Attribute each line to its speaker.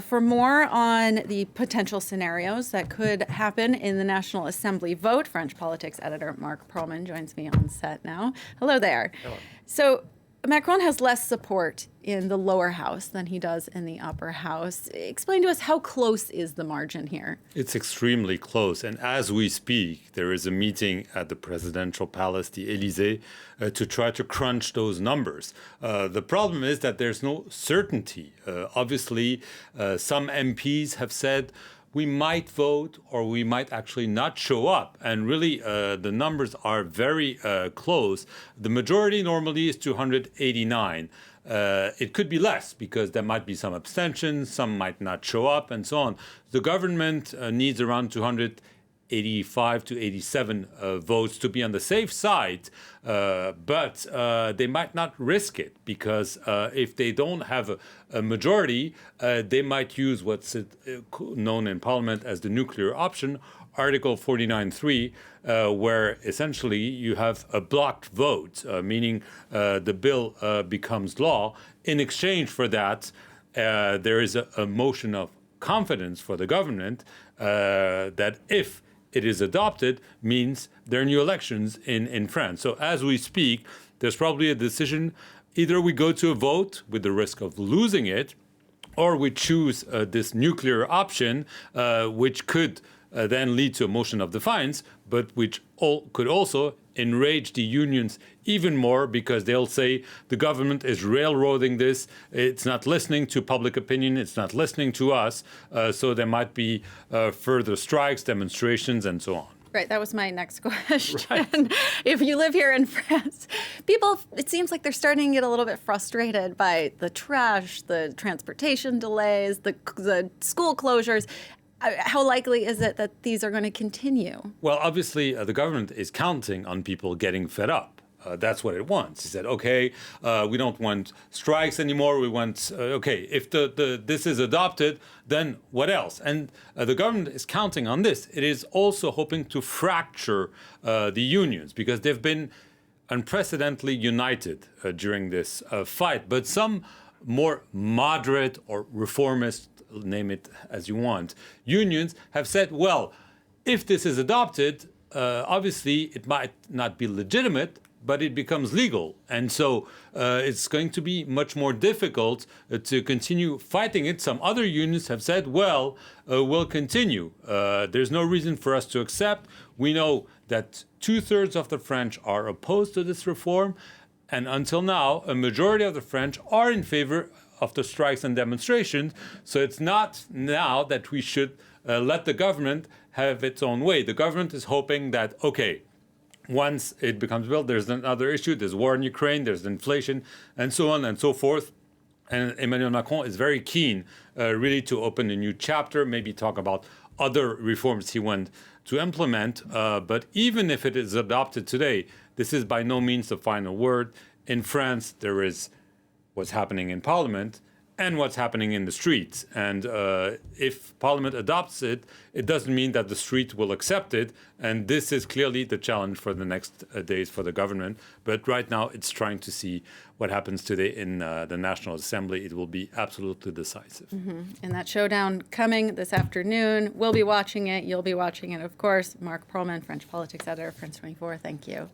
Speaker 1: For more on the potential scenarios that could happen in the National Assembly vote, French politics editor Marc Perelman joins me on set now. Hello there.
Speaker 2: Hello.
Speaker 1: So Macron has less support in the lower house than he does in the upper house. Explain to us, how close is the margin here?
Speaker 2: It's extremely close. And as we speak, there is a meeting at the presidential palace, the Élysée, to try to crunch those numbers. The problem is that there's no certainty. Obviously, some MPs have said, we might vote or we might actually not show up. And really, the numbers are very close. The majority normally is 289. It could be less because there might be some abstentions, some might not show up, and so on. The government needs around 285 to 87 votes to be on the safe side, but they might not risk it because if they don't have a majority, they might use what's known in Parliament as the nuclear option, Article 49.3, where essentially you have a blocked vote, meaning the bill becomes law. In exchange for that, there is a motion of confidence for the government that if it is adopted, means there are new elections in France. So as we speak, there's probably a decision. Either we go to a vote with the risk of losing it, or we choose this nuclear option, which could then lead to a motion of defiance, but which could also enrage the unions even more because they'll say the government is railroading this, it's not listening to public opinion, it's not listening to us, so there might be further strikes, demonstrations, and so on.
Speaker 1: Right, that was my next question.
Speaker 2: Right.
Speaker 1: If you live here in France, people, it seems like they're starting to get a little bit frustrated by the trash, the transportation delays, the school closures. How likely is it that these are going to continue?
Speaker 2: Well, obviously, the government is counting on people getting fed up. That's what it wants. He said, okay, we don't want strikes anymore. We want, okay, if this is adopted, then what else? And the government is counting on this. It is also hoping to fracture the unions because they've been unprecedentedly united during this fight. But some more moderate or reformist, name it as you want, unions have said, well, if this is adopted, obviously it might not be legitimate, but it becomes legal. And so it's going to be much more difficult to continue fighting it. Some other unions have said, well, we'll continue. There's no reason for us to accept. We know that 2/3 of the French are opposed to this reform. And until now, a majority of the French are in favor of the strikes and demonstrations. So it's not now that we should let the government have its own way. The government is hoping that, okay, once it becomes built, there's another issue. There's war in Ukraine, there's inflation, and so on and so forth. And Emmanuel Macron is very keen really to open a new chapter, maybe talk about other reforms he wants to implement. But even if it is adopted today, this is by no means the final word. In France, there is what's happening in Parliament and what's happening in the streets. And if Parliament adopts it, it doesn't mean that the street will accept it. And this is clearly the challenge for the next days for the government. But right now, it's trying to see what happens today in the National Assembly. It will be absolutely decisive.
Speaker 1: Mm-hmm. And that showdown coming this afternoon. We'll be watching it. You'll be watching it, of course. Marc Perelman, French politics editor, France 24. Thank you.